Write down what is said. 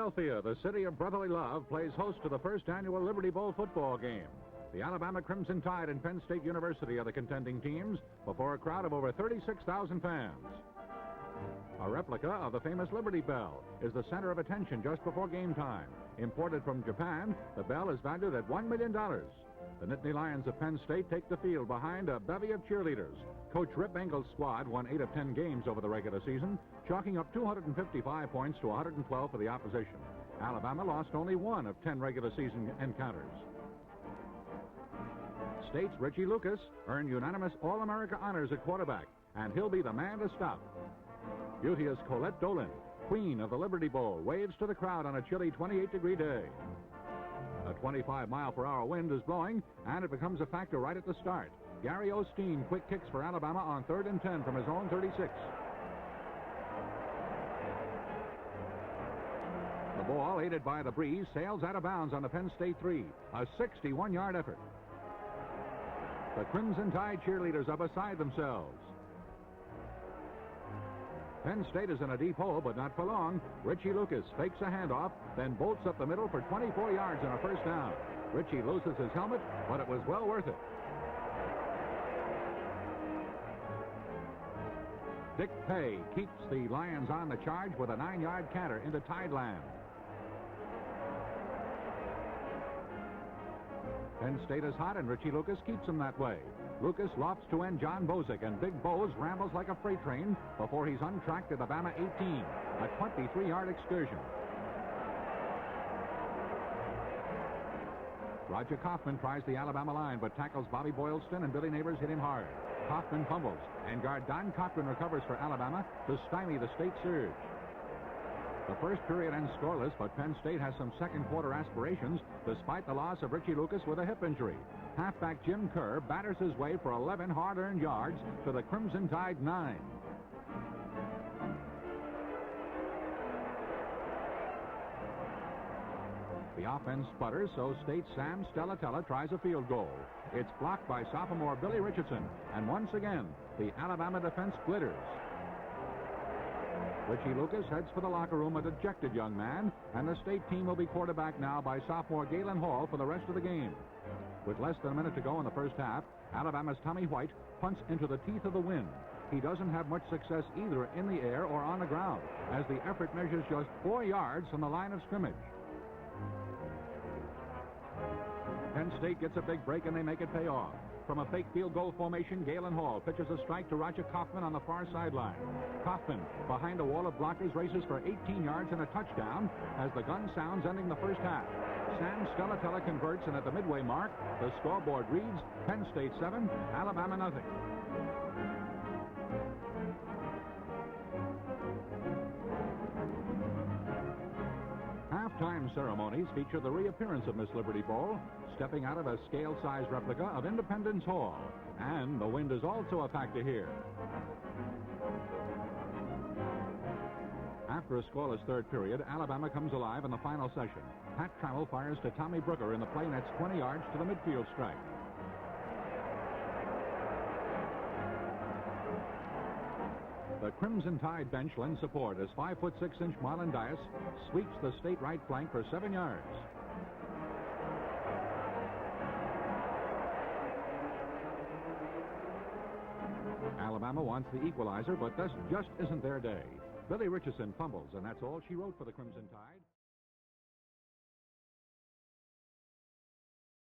Philadelphia, the city of brotherly love, plays host to the first annual Liberty Bowl football game. The Alabama Crimson Tide and Penn State University are the contending teams before a crowd of over 36,000 fans. A replica of the famous Liberty Bell is the center of attention just before game time. Imported from Japan, the bell is valued at $1 million. The Nittany Lions of Penn State take the field behind a bevy of cheerleaders. Coach Rip Engel's squad won 8 of 10 games over the regular season, chalking up 255 points to 112 for the opposition. Alabama lost only 1 of 10 regular season encounters. State's Richie Lucas earned unanimous All-America honors at quarterback, and he'll be the man to stop. Beauteous Colette Dolan, queen of the Liberty Bowl, waves to the crowd on a chilly 28-degree day. A 25-mile-per-hour wind is blowing, and it becomes a factor right at the start. Gary Osteen quick kicks for Alabama on 3rd and 10 from his own 36. The ball, aided by the breeze, sails out of bounds on the Penn State 3, a 61-yard effort. The Crimson Tide cheerleaders are beside themselves. Penn State is in a deep hole, but not for long. Richie Lucas fakes a handoff, then bolts up the middle for 24 yards and a first down. Richie loses his helmet, but it was well worth it. Dick Pay keeps the Lions on the charge with a 9-yard canter into Tideland. Penn State is hot, and Richie Lucas keeps them that way. Lucas lofts to end John Bozick, and Big Bose rambles like a freight train before he's untracked at the Bama 18, a 23-yard excursion. Roger Kaufman tries the Alabama line, but tackles Bobby Boylston, and Billy Neighbors hit him hard. Kaufman fumbles, and guard Don Cochran recovers for Alabama to stymie the state surge. The first period ends scoreless, but Penn State has some second-quarter aspirations despite the loss of Richie Lucas with a hip injury. Halfback Jim Kerr batters his way for 11 hard-earned yards to the Crimson Tide 9. The offense sputters, so State's Sam Stellatella tries a field goal. It's blocked by sophomore Billy Richardson, and once again, the Alabama defense glitters. Richie Lucas heads for the locker room, a dejected young man, and the state team will be quarterbacked now by sophomore Galen Hall for the rest of the game. With less than a minute to go in the first half, Alabama's Tommy White punts into the teeth of the wind. He doesn't have much success either in the air or on the ground, as the effort measures just 4 yards from the line of scrimmage. Penn State gets a big break, and they make it pay off. From a fake field goal formation, Galen Hall pitches a strike to Roger Kaufman on the far sideline. Kaufman, behind a wall of blockers, races for 18 yards and a touchdown as the gun sounds, ending the first half. Sam Stellatella converts, and at the midway mark, the scoreboard reads Penn State 7, Alabama nothing. Halftime ceremonies feature the reappearance of Miss Liberty Bowl, stepping out of a scale-size replica of Independence Hall. And the wind is also a factor here. After a scoreless third period, Alabama comes alive in the final session. Pat Trammell fires to Tommy Brooker in the play nets 20 yards to the midfield strike. The Crimson Tide bench lends support as 5'6" Marlon Dias sweeps the state right flank for 7 yards. Alabama wants the equalizer, but this just isn't their day. Billy Richardson fumbles, and that's all she wrote for the Crimson Tide.